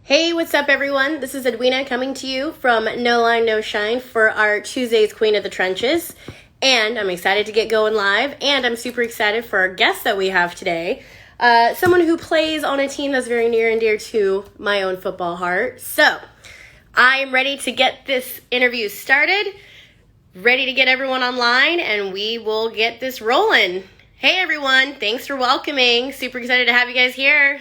Hey, what's up, everyone? This is Edwina coming to you from No Line, No Shine for our Tuesday's Queen of the Trenches. And I'm excited to get going live, and I'm super excited for our guest that we have today. Someone who plays on a team that's very near and dear to my own football heart. So, I am ready to get this interview started, ready to get everyone online, and we will get this rolling. Hey, everyone. Thanks for welcoming. Super excited to have you guys here.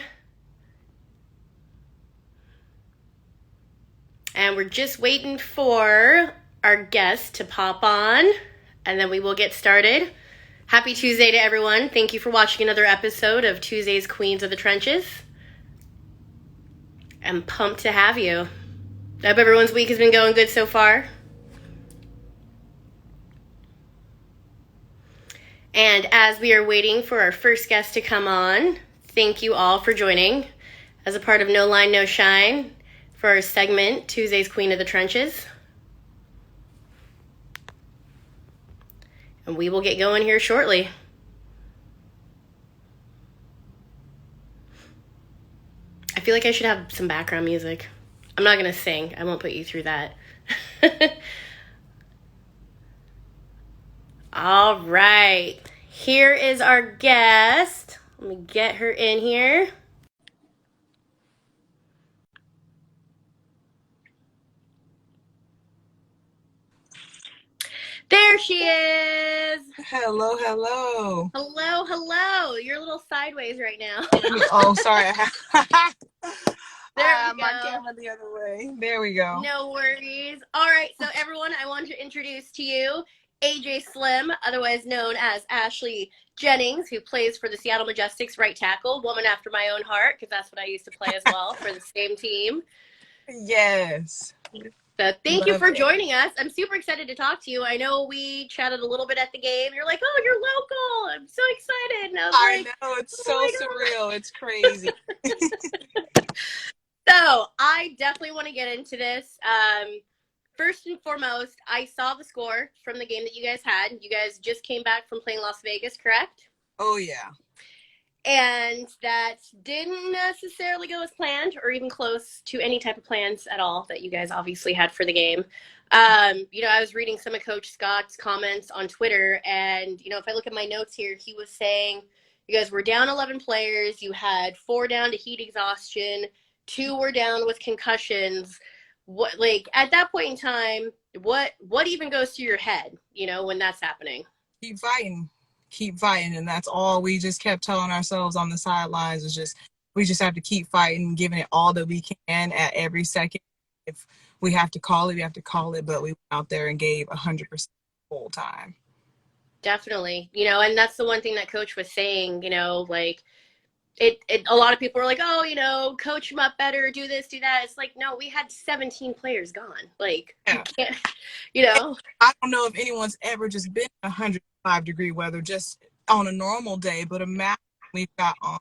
And we're just waiting for our guest to pop on, and then we will get started. Happy Tuesday to everyone. Thank you for watching another episode of Tuesday's Queens of the Trenches. I'm pumped to have you. I hope everyone's week has been going good so far. And as we are waiting for our first guest to come on, thank you all for joining as a part of No Line, No Shine for our segment, Tuesday's Queen of the Trenches. And we will get going here shortly. I feel like I should have some background music. I'm not going to sing. I won't put you through that. All right. Here is our guest. Let me get her in here. There she is. Hello, hello. Hello. You're a little sideways right now. Oh, sorry. There we go. My camera the other way. There we go. No worries. All right, so everyone, I want to introduce to you AJ Slim, otherwise known as Ashley Jennings, who plays for the Seattle Majestic's right tackle, woman after my own heart, because that's what I used to play as well for the same team. Yes. So thank you Love for it. joining us. I'm super excited to talk to you. I know we chatted a little bit at the game. You're like, oh, you're local. I'm so excited. And I know, it's so oh surreal. It's crazy. So I definitely want to get into this. First and foremost, I saw the score from the game that you guys had. You guys just came back from playing Las Vegas, correct? Oh, yeah. And that didn't necessarily go as planned or even close to any type of plans at all that you guys obviously had for the game. I was reading some of Coach Scott's comments on Twitter, and, if I look at my notes here, he was saying you guys were down 11 players. You had 4 down to heat exhaustion. 2 were down with concussions. What, at that point in time, what even goes through your head, when that's happening? Keep fighting. And that's all we just kept telling ourselves on the sidelines is we just have to keep fighting, giving it all that we can at every second. If we have to call it, we have to call it, but we went out there and gave 100% the whole time. Definitely. And that's the one thing that Coach was saying, a lot of people were like, oh, coach them up better, do this, do that. It's like, no, we had 17 players gone. Yeah. You can't, I don't know if anyone's ever just been 105-degree weather just on a normal day, but imagine we've got on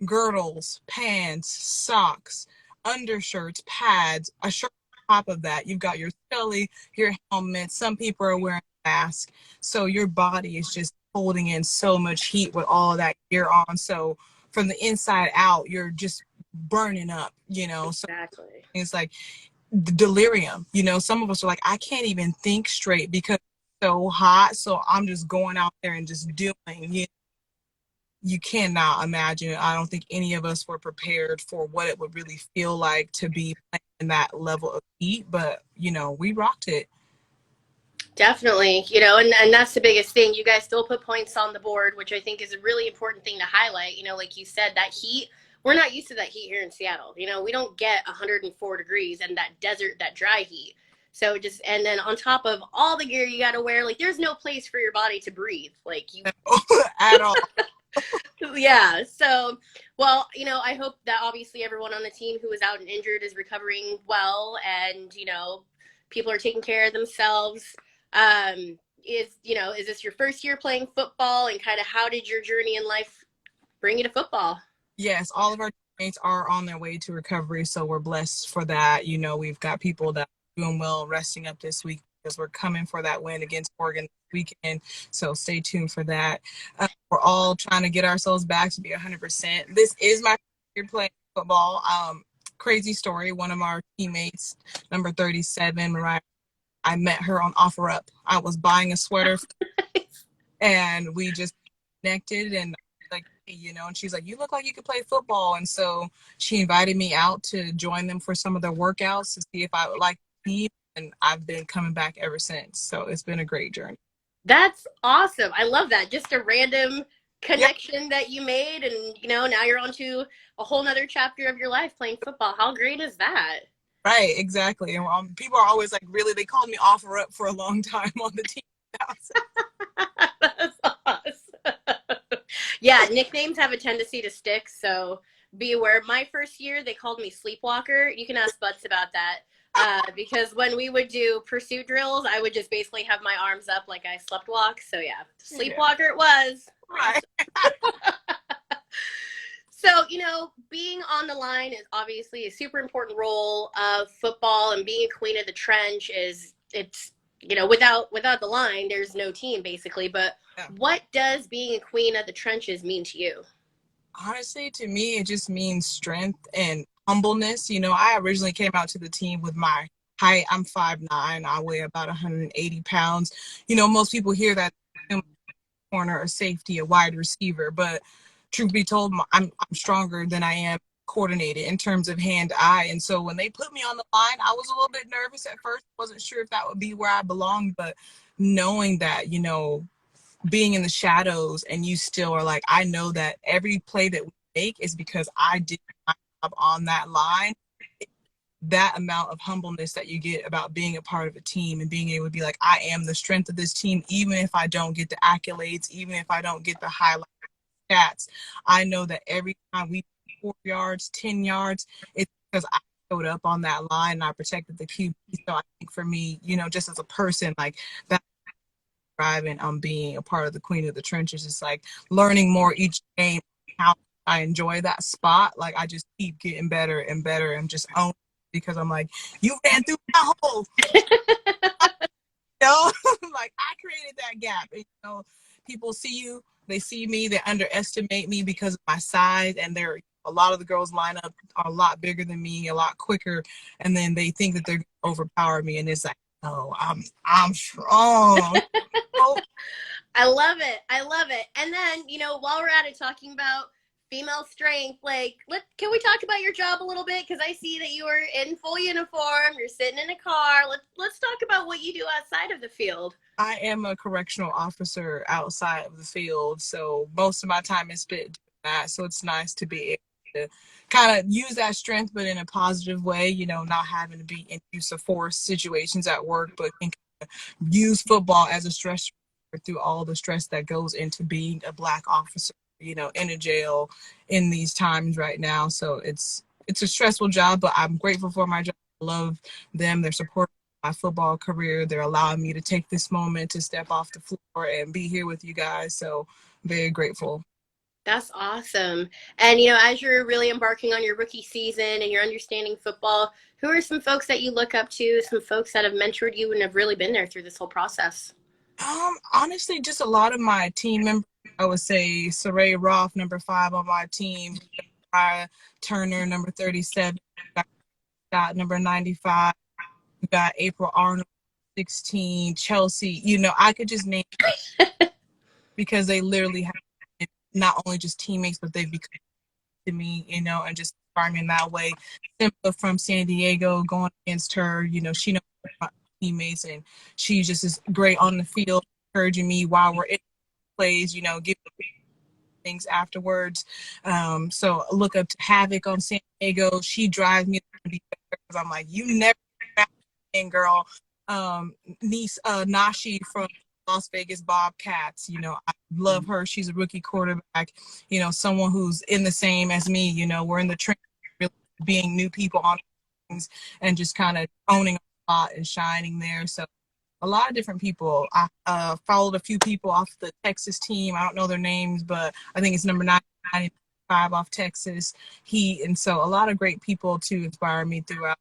girdles, pants, socks, undershirts, pads, a shirt on top of that. You've got your scully, your helmet. Some people are wearing masks. So your body is just holding in so much heat with all that gear on. So from the inside out, you're just burning up, So exactly. it's like the delirium, some of us are like, I can't even think straight because it's so hot. So I'm just going out there and just doing, you cannot imagine. I don't think any of us were prepared for what it would really feel like to be in that level of heat, but we rocked it. Definitely, and that's the biggest thing. You guys still put points on the board, which I think is a really important thing to highlight. Like you said, that heat, we're not used to that heat here in Seattle. We don't get 104 degrees and that desert, that dry heat. So and then on top of all the gear you got to wear, there's no place for your body to breathe. At all. Yeah. So, well, I hope that obviously everyone on the team who is out and injured is recovering well, and, people are taking care of themselves. Is this your first year playing football, and kind of how did your journey in life bring you to football? Yes, all of our teammates are on their way to recovery, so we're blessed for that. We've got people that are doing well, resting up this week because we're coming for that win against Oregon this weekend, so stay tuned for that. We're all trying to get ourselves back to be 100%. This is my first year playing football. crazy story. One of our teammates, number 37, Mariah, I met her on OfferUp. I was buying a sweater and we just connected and like, and she's like, you look like you could play football. And so she invited me out to join them for some of their workouts to see if I would like the team. And I've been coming back ever since. So it's been a great journey. That's awesome. I love that. Just a random Yep. connection that you made, and now you're on to a whole nother chapter of your life playing football. How great is that? Right, exactly. And people are always like, really, they called me OfferUp for a long time on the team now. That's awesome. Yeah, nicknames have a tendency to stick, so be aware. My first year, they called me Sleepwalker. You can ask Butts about that. Because when we would do pursuit drills, I would just basically have my arms up like I slept walk. So yeah, Sleepwalker it was. Right. So, being on the line is obviously a super important role of football, and being a queen of the trench without the line, there's no team basically. But Yeah. what does being a queen of the trenches mean to you? Honestly, to me, it just means strength and humbleness. I originally came out to the team with my height. I'm 5'9". I weigh about 180 pounds. Most people hear that corner, a safety, a wide receiver, but truth be told, I'm stronger than I am coordinated in terms of hand-eye. And so when they put me on the line, I was a little bit nervous at first. Wasn't sure if that would be where I belonged, but knowing that, being in the shadows and you still are like, I know that every play that we make is because I did my job on that line. That amount of humbleness that you get about being a part of a team and being able to be like, I am the strength of this team, even if I don't get the accolades, even if I don't get the highlight stats. I know that every time we 4 yards, 10 yards, it's because I showed up on that line and I protected the QB. So I think for me, just as a person, like that driving being a part of the queen of the trenches is like learning more each game, how I enjoy that spot. Like I just keep getting better and better and just own because I'm like, you ran through my hole. Like I created that gap. And, people see you, they see me, they underestimate me because of my size, and a lot of the girls line up are a lot bigger than me, a lot quicker, and then they think that they're going to overpower me, and it's like, oh, I'm strong. Oh. I love it. I love it. And then, while we're at it talking about female strength, can we talk about your job a little bit? Because I see that you are in full uniform, you're sitting in a car. Let's talk about what you do outside of the field. I am a correctional officer outside of the field, so most of my time is spent doing that. So it's nice to be able to kind of use that strength, but in a positive way, not having to be in use of force situations at work, but can kind of use football as a stress through all the stress that goes into being a Black officer, in a jail in these times right now. So it's a stressful job, but I'm grateful for my job. I love them. They're supporting my football career. They're allowing me to take this moment to step off the floor and be here with you guys. So very grateful. That's awesome. And, as you're really embarking on your rookie season and you're understanding football, who are some folks that you look up to, some folks that have mentored you and have really been there through this whole process? Honestly, just a lot of my team members. I would say Saray Roth, number 5 on my team, Mariah Turner, number 37, got number 95, we got April Arnold, 16, Chelsea. I could just name because they literally have been not only just teammates, but they've become to me, and just inspire me in that way. Simba from San Diego, going against her, she knows my teammates and she just is great on the field, encouraging me while we're in plays, give things afterwards. So look up to Havoc on San Diego. She drives me to be better because I'm like, you never in girl. Niece Nashi from Las Vegas Bobcats. I love her. She's a rookie quarterback. Someone who's in the same as me. We're in the training, really being new people on things and just kind of owning a spot and shining there. So a lot of different people. I followed a few people off the Texas team. I don't know their names, but I think it's number 95 off Texas. And so a lot of great people to inspire me throughout.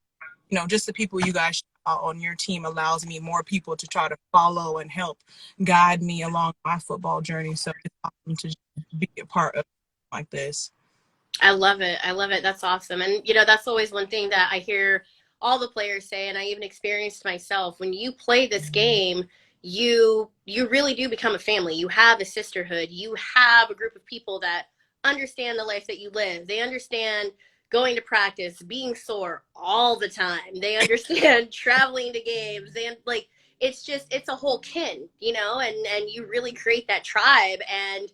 Just the people you guys on your team allows me more people to try to follow and help guide me along my football journey. So it's awesome to be a part of like this. I love it. I love it. That's awesome. And that's always one thing that I hear all the players say, and I even experienced myself. When you play this game, you really do become a family. You have a sisterhood. You have a group of people that understand the life that you live. They understand going to practice, being sore all the time. They understand traveling to games. They like it's a whole kin, and you really create that tribe. And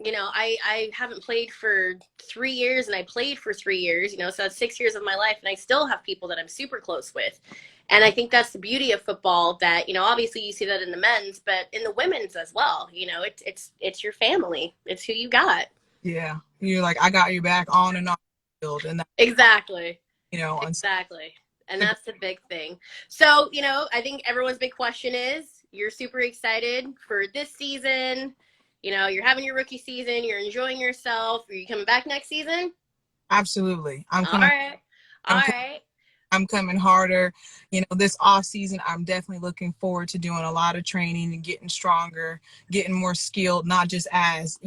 I haven't played for 3 years, and I played for 3 years, so that's 6 years of my life, and I still have people that I'm super close with. And I think that's the beauty of football, that, obviously you see that in the men's, but in the women's as well. It's your family. It's who you got. Yeah, you're like, I got your back on and off the field, and that's, Exactly. and Exactly. And that's the big thing. So, I think everyone's big question is, you're super excited for this season. You're having your rookie season, you're enjoying yourself. Are you coming back next season? absolutely, All right. All I'm right. I'm coming harder. This off season, I'm definitely looking forward to doing a lot of training and getting stronger, getting more skilled, not just as,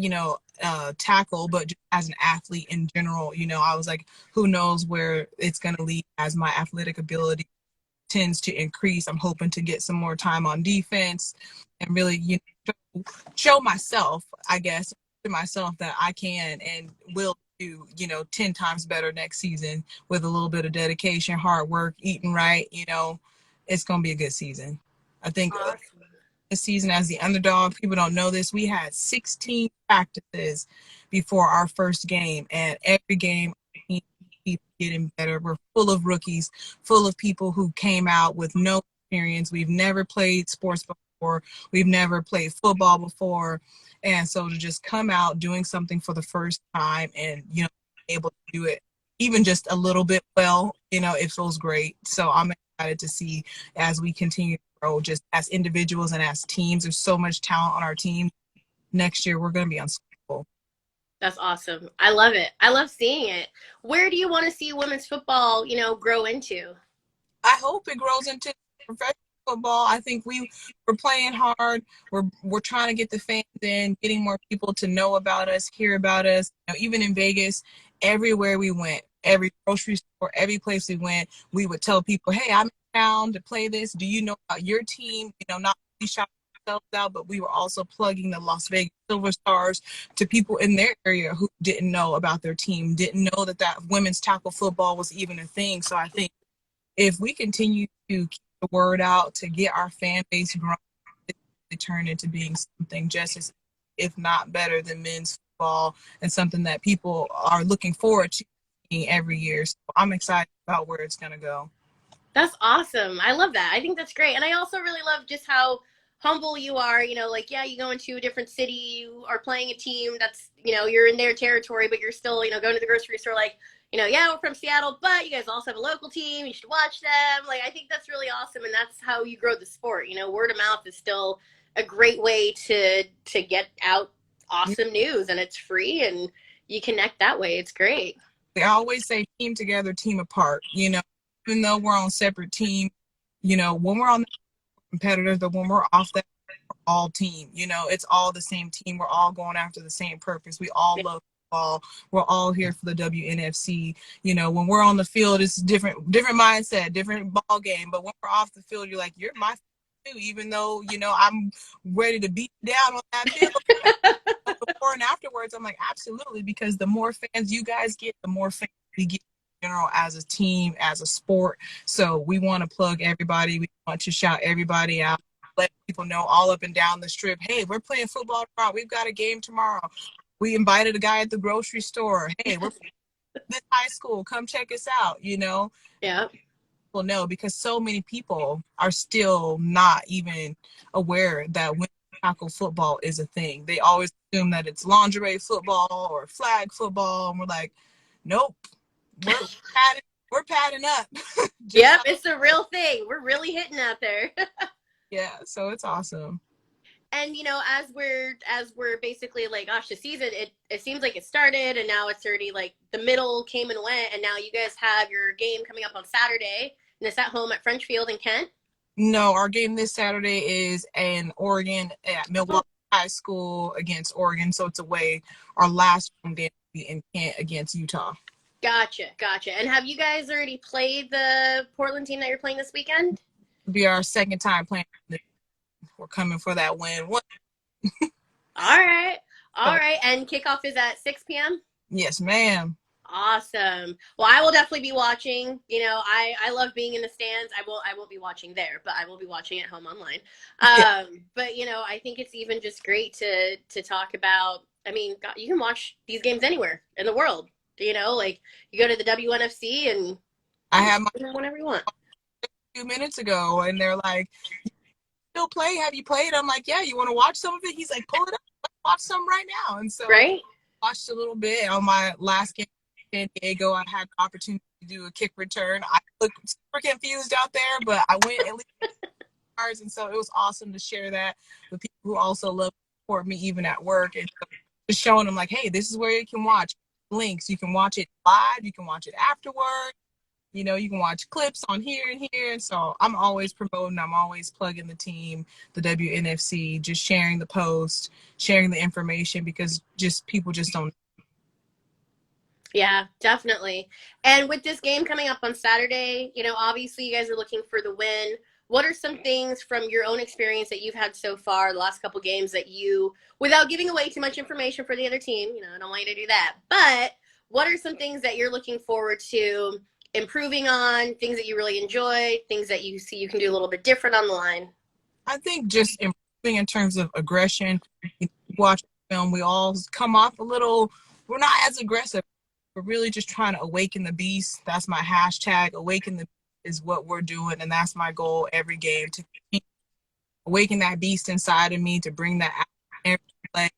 tackle, but just as an athlete in general. I was like, who knows where it's going to lead as my athletic ability tends to increase. I'm hoping to get some more time on defense and really, show myself, I guess, to myself that I can and will do, 10 times better next season with a little bit of dedication, hard work, eating right. It's going to be a good season. I think Awesome. this season as the underdog, people don't know this, we had 16 practices before our first game, and every game keep getting better. We're full of rookies, full of people who came out with no experience. We've never played sports before. We've never played football before. And so to just come out doing something for the first time and, able to do it even just a little bit well, it feels great. So I'm excited to see as we continue to grow just as individuals and as teams. There's so much talent on our team. Next year, we're going to be unstoppable. That's awesome. I love it. I love seeing it. Where do you want to see women's football, grow into? I hope it grows into professional football. I think we're playing hard. We're trying to get the fans in, getting more people to know about us, hear about us. Even in Vegas, everywhere we went, every grocery store, every place we went, we would tell people, "Hey, I'm in town to play this. Do you know about your team?" Not really shouting ourselves out, but we were also plugging the Las Vegas Silver Stars to people in their area who didn't know about their team, didn't know that women's tackle football was even a thing. So I think if we continue to keep the word out to get our fan base growing, it turn into being something just as, if not better than men's football, and something that people are looking forward to seeing every year. So I'm excited about where it's going to go. That's awesome. I love that. I think that's great. And I also really love just how humble you are. Like, yeah, you go into a different city, you are playing a team that's, you're in their territory, but you're still, going to the grocery store, like, yeah, we're from Seattle, but you guys also have a local team. You should watch them. Like, I think that's really awesome. And that's how you grow the sport. Word of mouth is still a great way to get out awesome news, and it's free, and you connect that way. It's great. I always say team together, team apart. Even though we're on separate teams, when we're on the competitors, but when we're off that, we're all team. It's all the same team. We're all going after the same purpose. We all love football. We're all here for the WNFC. When we're on the field, it's different mindset, different ball game. But when we're off the field, you're like, you're my too, even though, I'm ready to beat down on that field. Before and afterwards, I'm like, absolutely, because the more fans you guys get, the more fans we get in general as a team, as a sport. So we want to plug everybody. We want to shout everybody out, let people know all up and down the strip, hey, we're playing football tomorrow. We've got a game tomorrow. We invited a guy at the grocery store. Hey, we're this high school. Come check us out, Yeah. Well, no, because so many people are still not even aware that women's tackle football is a thing. They always assume that it's lingerie football or flag football, and we're like, nope, we're padding up. Yep, it's the real thing. We're really hitting out there. Yeah, so it's awesome. And as we're basically like, gosh, the season, it seems like it started, and now it's already like the middle came and went, and now you guys have your game coming up on Saturday, and it's at home at French Field in Kent. No, our game this Saturday is in Oregon at Milwaukee High School against Oregon, so it's away. Our last game in Kent against Utah. Gotcha. And have you guys already played the Portland team that you're playing this weekend? It'll be our second time playing. We're coming for that win. All right. And kickoff is at 6 p.m.? Yes, ma'am. Awesome. Well, I will definitely be watching. I love being in the stands. I won't be watching there, but I will be watching at home online. But I think it's even just great to talk about. I mean, God, you can watch these games anywhere in the world. Like you go to the WNFC and I had my whenever you want. 2 minutes ago, and they're like, "Still play? Have you played?" I'm like, "Yeah. You want to watch some of it?" He's like, "Pull it up. Let's watch some right now." And so, right. Watched a little bit on my last game in San Diego. I had the opportunity to do a kick return. I looked super confused out there, but I went at least cards, and so it was awesome to share that with people who also love to support me even at work, and so just showing them like, hey, this is where you can watch links. You can watch it live. You can watch it afterward. You can watch clips on here and here. And so I'm always promoting. I'm always plugging the team, the WNFC, just sharing the post, sharing the information because people just don't. Yeah, definitely. And with this game coming up on Saturday, obviously you guys are looking for the win. What are some things from your own experience that you've had so far, the last couple games that you, without giving away too much information for the other team, I don't want you to do that, but what are some things that you're looking forward to improving on, things that you really enjoy, things that you see you can do a little bit different on the line? I think just improving in terms of aggression. Watch film, we all come off a little, we're not as aggressive. We're really just trying to awaken the beast. That's my hashtag. Awaken the beast is what we're doing, and that's my goal every game, to awaken that beast inside of me, to bring that out every play,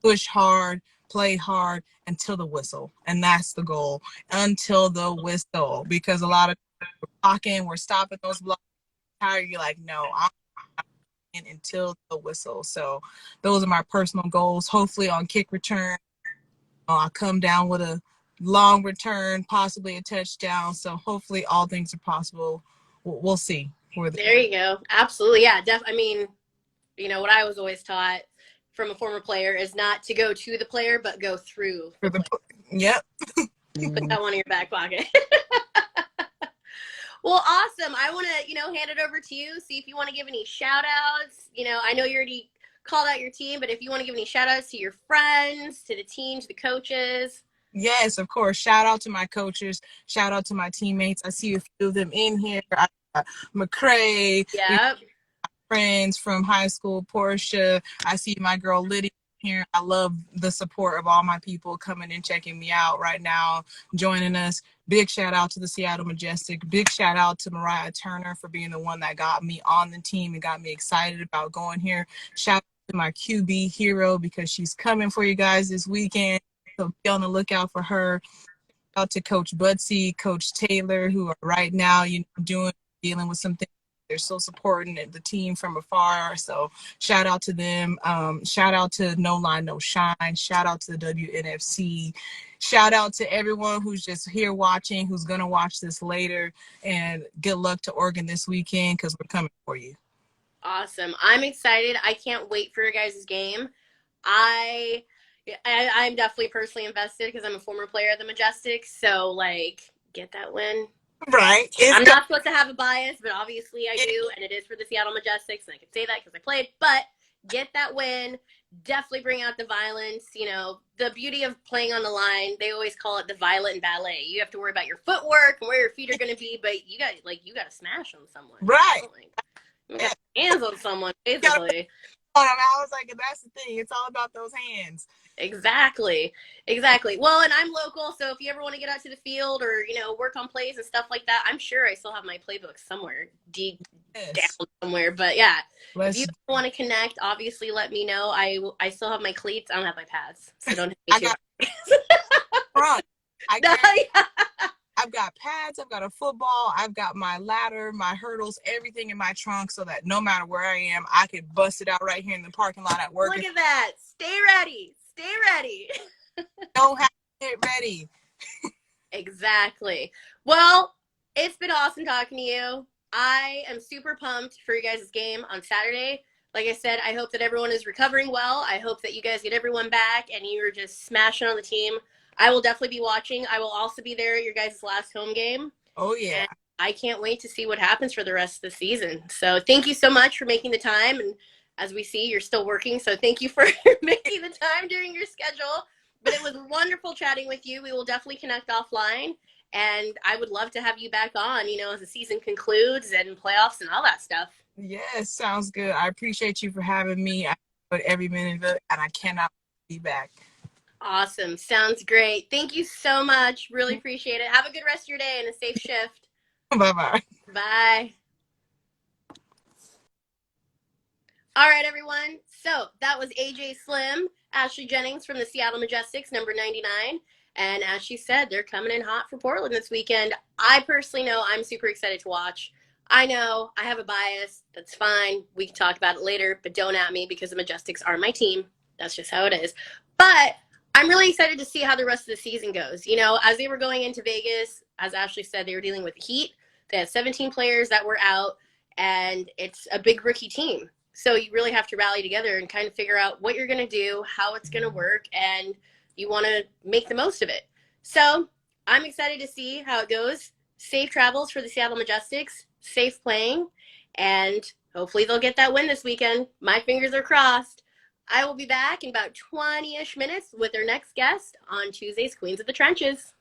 push hard, play hard until the whistle. And that's the goal, until the whistle. Because a lot of we're blocking, we're stopping those blocks. How are you like, no, I'm in until the whistle. So those are my personal goals. Hopefully on kick return, I'll come down with a long return, possibly a touchdown. So hopefully all things are possible. We'll see. There you go. Absolutely. Yeah. I mean, what I was always taught from a former player is not to go to the player, but go through the player. Yep. Put that one in your back pocket. Well, awesome. I want to, hand it over to you. See if you want to give any shout outs. I know you already called out your team, but if you want to give any shout outs to your friends, to the team, to the coaches. Yes, of course. Shout out to my coaches. Shout out to my teammates. I see a few of them in here. I got McCray. Yep. Friends from high school, Portia. I see my girl Lydia here. I love the support of all my people coming and checking me out right now, joining us. Big shout out to the Seattle Majestic. Big shout out to Mariah Turner for being the one that got me on the team and got me excited about going here. Shout out to my QB Hero because she's coming for you guys this weekend. So be on the lookout for her. Shout out to Coach Budsey, Coach Taylor, who are right now, dealing with some things. They're still supporting the team from afar. So shout out to them. Shout out to No Line, No Shine. Shout out to the WNFC. Shout out to everyone who's just here watching, who's going to watch this later. And good luck to Oregon this weekend because we're coming for you. Awesome. I'm excited. I can't wait for your guys' game. I'm definitely personally invested because I'm a former player at the Majestic. So, get that win. Right. I'm not supposed to have a bias, but obviously I do, and it is for the Seattle Majestics, and I can say that because I played. But get that win. Definitely bring out the violence. The beauty of playing on the line, they always call it the violent ballet. You have to worry about your footwork and where your feet are going to be, but you got to smash on someone. Right. You got hands on someone, basically. I was like, that's the thing. It's all about those hands. Exactly. Well, and I'm local, so if you ever want to get out to the field or, work on plays and stuff like that, I'm sure I still have my playbook somewhere deep down somewhere. But yeah, if you want to connect, obviously let me know. I still have my cleats. I don't have my pads, so don't hit me too. I've got pads, I've got a football, I've got my ladder, my hurdles, everything in my trunk so that no matter where I am, I could bust it out right here in the parking lot at work. Look at that. Stay ready. Don't have to get ready. Exactly. Well, it's been awesome talking to you. I am super pumped for you guys' game on Saturday. Like I said, I hope that everyone is recovering well. I hope that you guys get everyone back and you're just smashing on the team. I will definitely be watching. I will also be there at your guys' last home game. Oh yeah. And I can't wait to see what happens for the rest of the season. So thank you so much for making the time. And as we see, you're still working. So thank you for making the time during your schedule. But it was wonderful chatting with you. We will definitely connect offline. And I would love to have you back on, as the season concludes and playoffs and all that stuff. Yes, sounds good. I appreciate you for having me. I put every minute of it, and I cannot be back. Awesome. Sounds great. Thank you so much. Really appreciate it. Have a good rest of your day and a safe shift. Bye bye. Bye. All right, everyone. So that was AJ Slim, Ashley Jennings from the Seattle Majestics, number 99. And as she said, they're coming in hot for Portland this weekend. I personally know I'm super excited to watch. I know I have a bias. That's fine. We can talk about it later, but don't at me because the Majestics are my team. That's just how it is. But I'm really excited to see how the rest of the season goes. As they were going into Vegas, as Ashley said, they were dealing with the Heat. They had 17 players that were out, and it's a big rookie team. So you really have to rally together and kind of figure out what you're going to do, how it's going to work, and you want to make the most of it. So I'm excited to see how it goes. Safe travels for the Seattle Majestics, safe playing, and hopefully they'll get that win this weekend. My fingers are crossed. I will be back in about 20-ish minutes with our next guest on Tuesday's Queens of the Trenches.